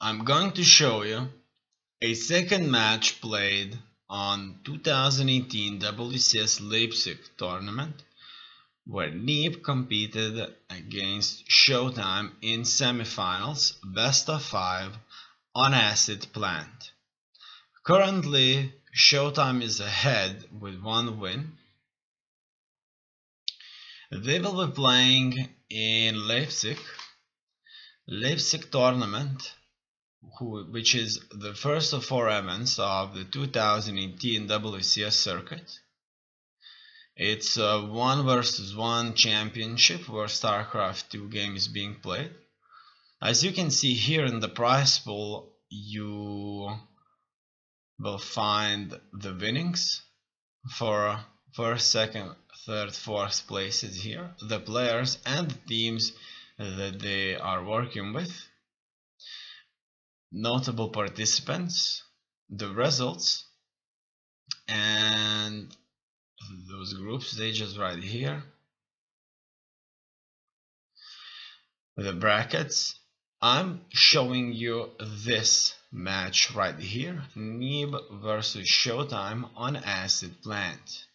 I'm going to show you a second match played on 2018 WCS Leipzig tournament where Neeb competed against Showtime in semifinals, best of 5 on acid plant. Currently, Showtime is ahead with 1 win. They will be playing in Leipzig tournament, which is the first of 4 events of the 2018 WCS circuit. It's a 1 versus 1 championship where Starcraft 2 game is being played. As you can see here in the prize pool, you will find the winnings for first, second, third, fourth places here, the players and the teams that they are working with, notable participants, the results, and those group stages right here, the brackets. I'm showing you this match right here, Neeb versus Showtime on acid plant.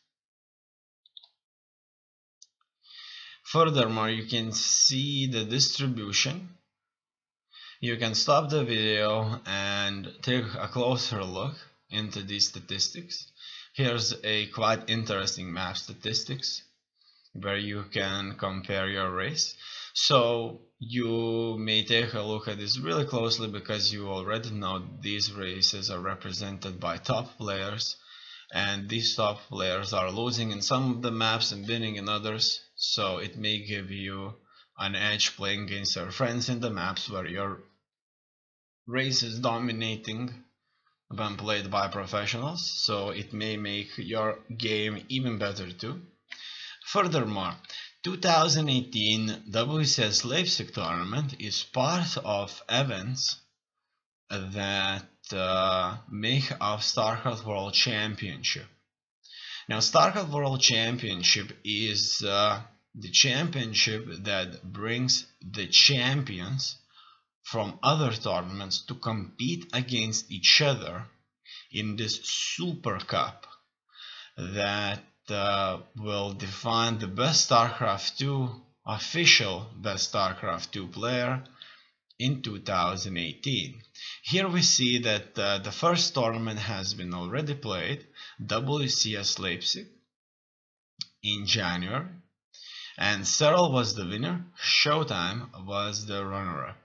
Furthermore, you can see the distribution. You can stop the video and take a closer look into these statistics. Here's a quite interesting map statistics where you can compare your race. So you may take a look at this really closely because you already know these races are represented by top players, and these top players are losing in some of the maps and winning in others. So it may give you an edge playing against your friends in the maps where your race is dominating when played by professionals, so it may make your game even better too. Furthermore, 2018 WCS Leipzig tournament is part of events that make up Starcraft World Championship. Now, Starcraft World Championship is the championship that brings the champions from other tournaments to compete against each other in this Super Cup that will define the best StarCraft 2 official best StarCraft 2 player in 2018. Here we see that the first tournament has been already played, WCS Leipzig, in January, and Cyril was the winner, Showtime was the runner-up.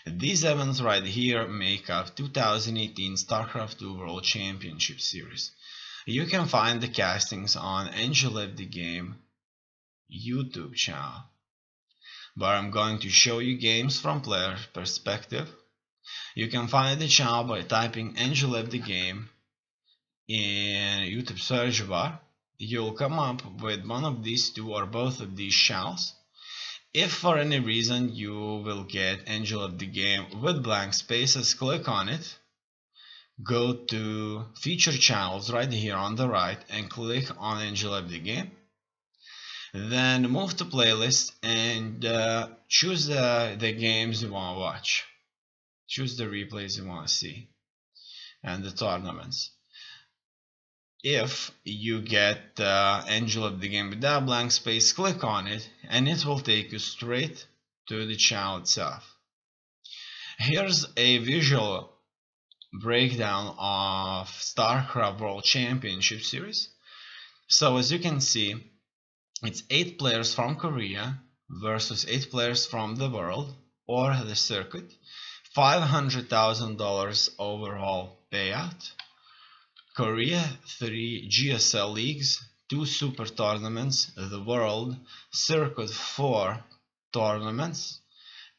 These events right here make up 2018 StarCraft 2 World Championship Series. You can find the castings on AndYouLeftTheGame YouTube channel, where I'm going to show you games from player perspective. You can find the channel by typing AndYouLeftTheGame in YouTube search bar. You'll come up with one of these two or both of these channels. If for any reason you will get AndYouLeftTheGame with blank spaces, click on it, go to feature channels right here on the right and click on AndYouLeftTheGame. Then move to playlist and choose the games you want to watch. Choose the replays you want to see and the tournaments. If you get AndYouLeftTheGame without blank space, click on it and it will take you straight to the channel itself. Here's a visual breakdown of StarCraft World Championship Series. So as you can see, it's 8 players from Korea versus 8 players from the world or the circuit, $500,000 overall payout. Korea, 3 GSL leagues, 2 super tournaments, the world, circuit 4 tournaments,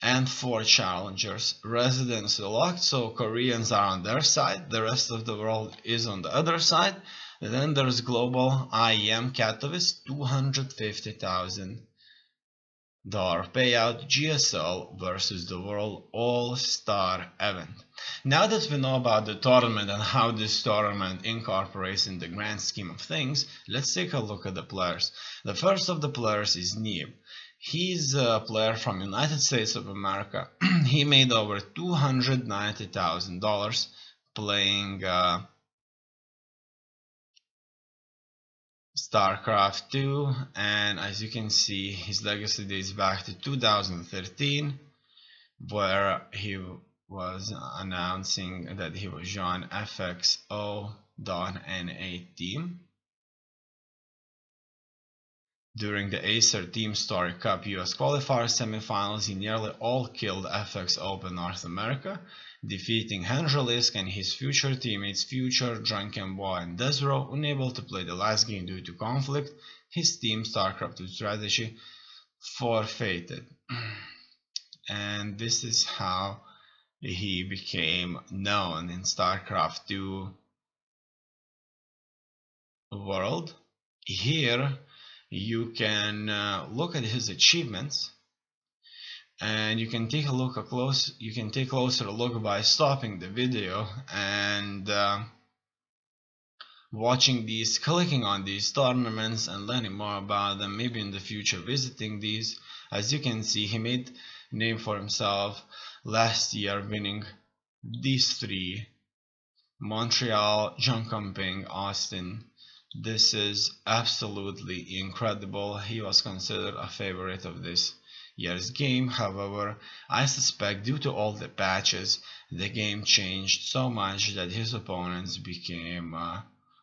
and 4 challengers. Residency locked, so Koreans are on their side, the rest of the world is on the other side. Then there's global IEM Katowice, $250,000 payout, GSL versus the World All-Star event. Now that we know about the tournament and how this tournament incorporates in the grand scheme of things, let's take a look at the players. The first of the players is Neeb. He's a player from United States of America. He made over $290,000 playing Starcraft 2, and as you can see, his legacy dates back to 2013, where he was announcing that he was joined FXO.NA team. During the Acer Team Story Cup US qualifier semifinals, he nearly all killed FX Open North America, defeating Henrilisk and his future teammates Future, Drunken Boy, and Desro, unable to play the last game due to conflict. His team Starcraft 2 strategy forfeited. And this is how he became known in Starcraft 2 world. Here you can look at his achievements, and you can take a closer look by stopping the video and watching these, clicking on these tournaments and learning more about them, maybe in the future visiting these. As you can see, he made a name for himself last year, winning these three: Montreal, Jönköping, Austin. This is absolutely incredible. He was considered a favorite of this year's game. However, I suspect due to all the patches, the game changed so much that his opponents became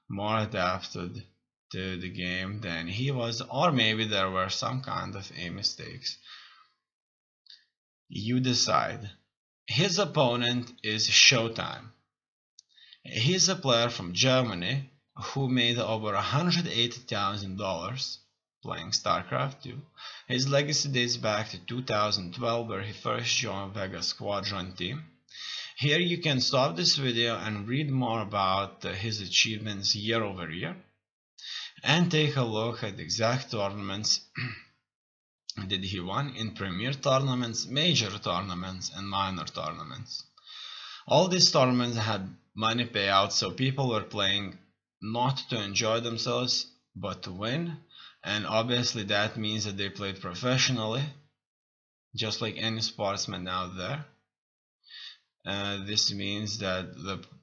more adapted to the game than he was, or maybe there were some kind of mistakes. You decide. His opponent is Showtime. He's a player from Germany who made over $180,000 playing Starcraft 2. His legacy dates back to 2012, where he first joined Vega Squadron team. Here you can stop this video and read more about his achievements year over year, and take a look at the exact tournaments that he won in premier tournaments, major tournaments, and minor tournaments. All these tournaments had money payouts, so people were playing not to enjoy themselves but to win, and obviously that means that they played professionally, just like any sportsman out there. This means that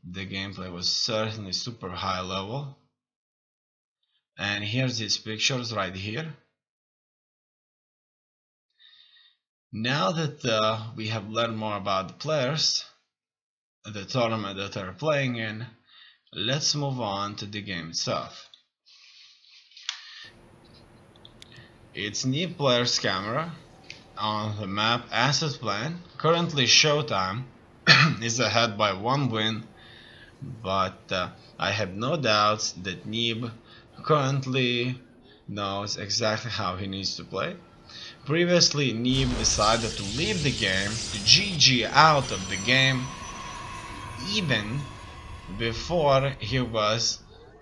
the gameplay was certainly super high level, and here's his pictures right here. Now that we have learned more about the players, the tournament that they're playing in, let's move on to the game itself. It's Neeb player's camera on the map Asset Plan. Currently Showtime is ahead by 1 win, but I have no doubts that Neeb currently knows exactly how he needs to play. Previously, Neeb decided to leave the game, to GG out of the game, even before he was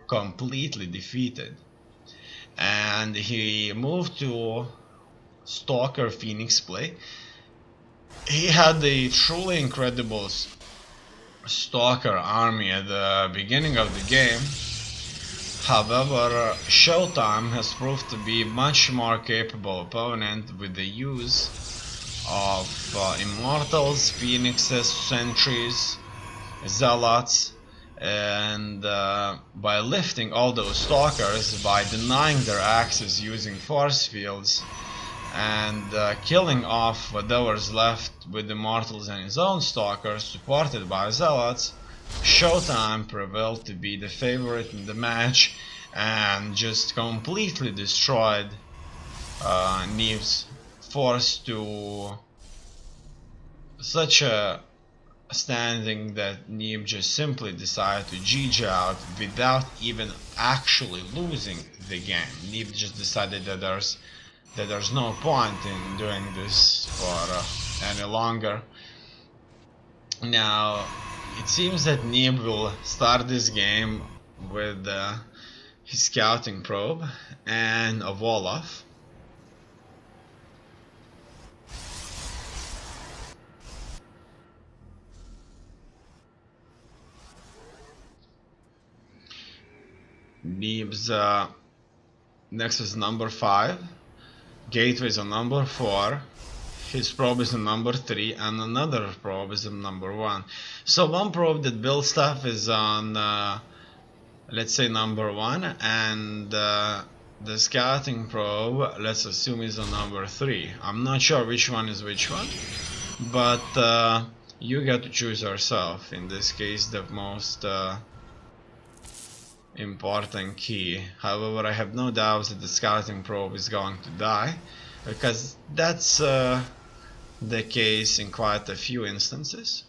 completely defeated, and he moved to Stalker Phoenix play. He had a truly incredible Stalker army at the beginning of the game. However, Showtime has proved to be a much more capable opponent with the use of Immortals, Phoenixes, Sentries, Zealots, and by lifting all those Stalkers, by denying their access using force fields, and killing off whatever's left with Immortals and his own Stalkers supported by Zealots, Showtime prevailed to be the favorite in the match and just completely destroyed Neeb's force to such a standing that Neeb just simply decided to GG out without even actually losing the game. Neeb just decided that there's no point in doing this for any longer. Now, it seems that Neeb will start this game with his scouting probe and a Wolof. Neeb's next is number 5. Gateway's on number 4, his probe is on number 3, and another probe is on number 1. So one probe that builds stuff is on, let's say, number 1, and the scouting probe, let's assume, is on number 3. I'm not sure which one is which one, but you get to choose yourself. In this case, the most important key. However, I have no doubts that the scouting probe is going to die, because that's the case in quite a few instances.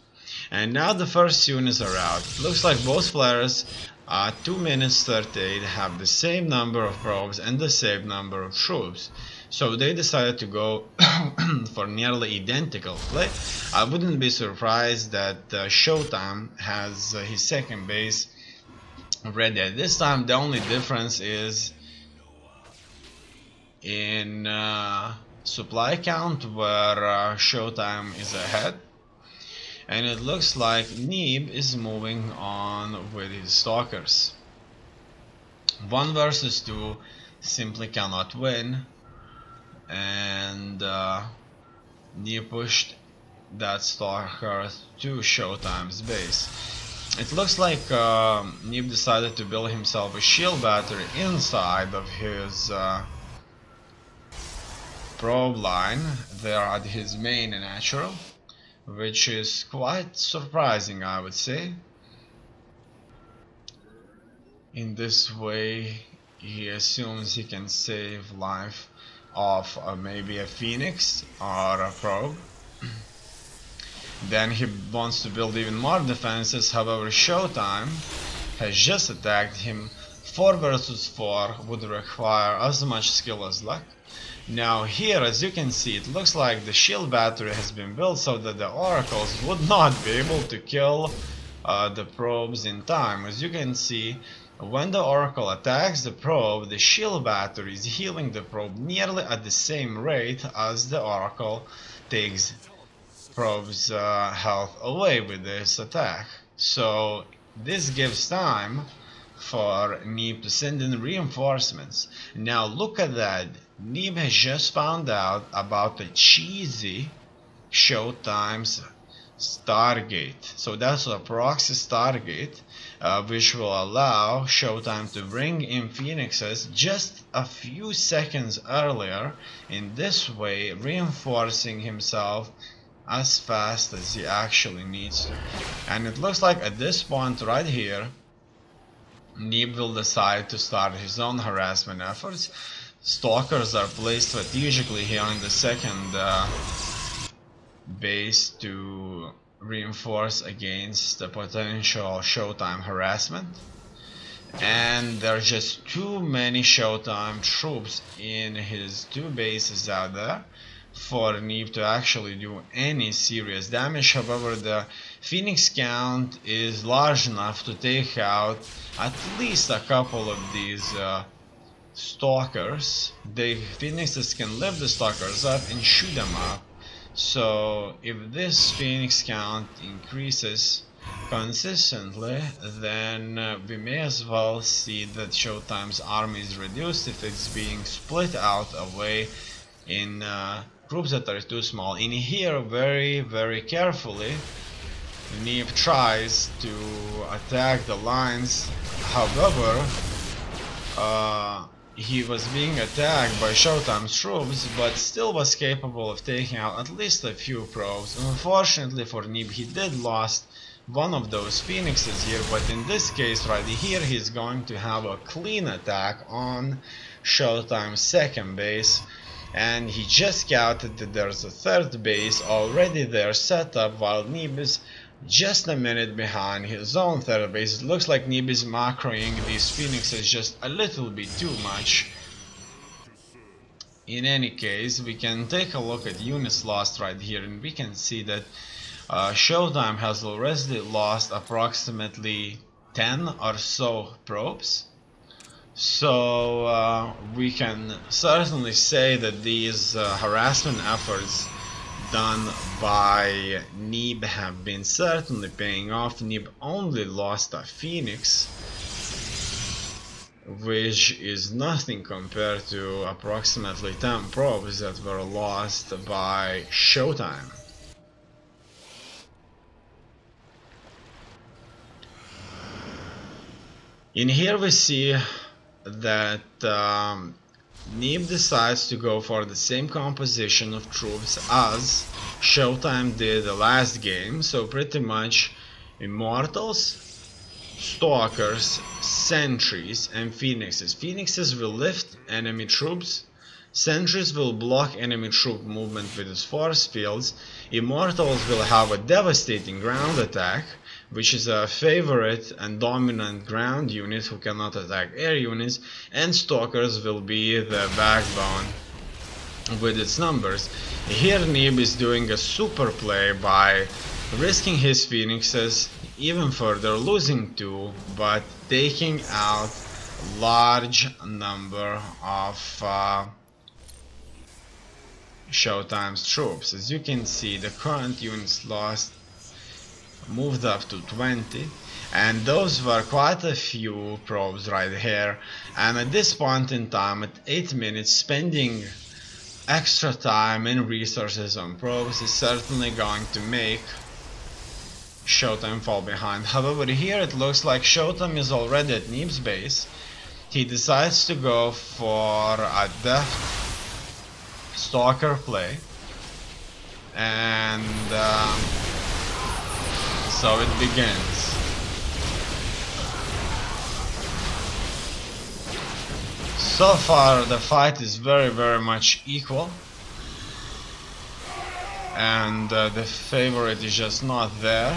And now the first units are out. It looks like both players at 2 minutes 38 have the same number of probes and the same number of troops. So they decided to go for nearly identical play. I wouldn't be surprised that Showtime has his second base ready at this time. The only difference is in supply count, where Showtime is ahead, and it looks like Neeb is moving on with his stalkers. 1 versus 2 simply cannot win, and Neeb pushed that stalker to Showtime's base. It looks like Neeb decided to build himself a shield battery inside of his probe line there at his main natural, which is quite surprising, I would say. In this way, he assumes he can save life of maybe a phoenix or a probe. Then he wants to build even more defenses. However, Showtime has just attacked him. 4 versus 4 would require as much skill as luck. Now here, as you can see, it looks like the shield battery has been built so that the oracles would not be able to kill the probes in time. As you can see, when the oracle attacks the probe, the shield battery is healing the probe nearly at the same rate as the oracle takes probe's health away with this attack. So this gives time for Neeb to send in reinforcements. Now look at that. Neeb has just found out about the cheesy Showtime's Stargate. So that's a proxy Stargate, which will allow Showtime to bring in phoenixes just a few seconds earlier, in this way reinforcing himself as fast as he actually needs to. And it looks like at this point right here, Neeb will decide to start his own harassment efforts. Stalkers are placed strategically here in the second base to reinforce against the potential Showtime harassment. And there are just too many Showtime troops in his 2 bases out there for Neeb to actually do any serious damage. However, the Phoenix count is large enough to take out at least a couple of these stalkers. The Phoenixes can lift the stalkers up and shoot them up. So if this Phoenix count increases consistently, then we may as well see that Showtime's army is reduced if it's being split out away in groups that are too small. In here, very carefully, Neeb tries to attack the lines. However, he was being attacked by Showtime's troops, but still was capable of taking out at least a few probes. Unfortunately for Neeb, he did lost one of those phoenixes here, but in this case right here, he's going to have a clean attack on Showtime's second base. And he just scouted that there's a 3rd base already there set up, while Neeb is just a minute behind his own 3rd base. It looks like Neeb is macroing these phoenixes just a little bit too much. In any case, we can take a look at units lost right here, and we can see that Showtime has already lost approximately 10 or so probes. So we can certainly say that these harassment efforts done by Neeb have been certainly paying off. Neeb only lost a phoenix, which is nothing compared to approximately 10 probes that were lost by Showtime. In here we see that Neeb decides to go for the same composition of troops as Showtime did the last game, so pretty much Immortals, Stalkers, Sentries and Phoenixes. Phoenixes will lift enemy troops, Sentries will block enemy troop movement with its force fields, Immortals will have a devastating ground attack, which is a favorite and dominant ground unit who cannot attack air units, and Stalkers will be the backbone with its numbers. Here Neeb is doing a super play by risking his Phoenixes even further, losing 2, but taking out large number of Showtime's troops. As you can see, the current units lost moved up to 20, and those were quite a few probes right here. And at this point in time, at 8 minutes, spending extra time and resources on probes is certainly going to make Showtime fall behind. However, here it looks like Showtime is already at Neeb's base. He decides to go for a deft Stalker play, and so it begins. So far the fight is very much equal, and the favorite is just not there.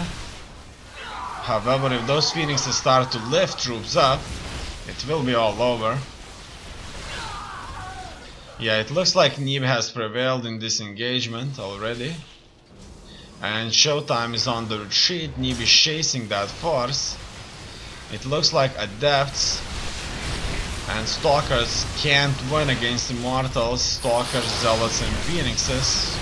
However, if those Phoenixes start to lift troops up, it will be all over. Yeah, it looks like Neeb has prevailed in this engagement already. And Showtime is on the retreat. Neeb is chasing that force. It looks like Adepts and Stalkers can't win against Immortals, Stalkers, Zealots and Phoenixes,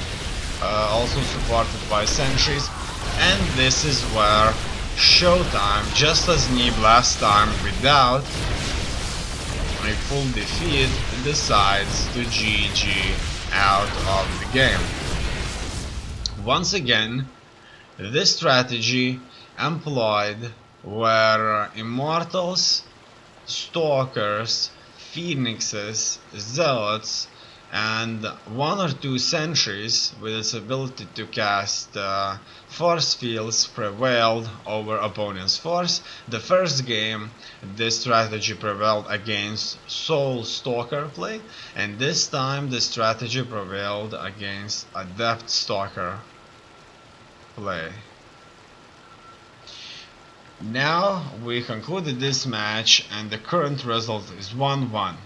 also supported by Sentries. And this is where Showtime, just as Neeb last time without a full defeat, decides to GG out of the game. Once again, this strategy employed where Immortals, Stalkers, Phoenixes, Zealots, and 1 or 2 Sentries with its ability to cast force fields prevailed over opponent's force. The first game, this strategy prevailed against Soul Stalker play, and this time the strategy prevailed against Adept Stalker play. Now we concluded this match, and the current result is 1-1.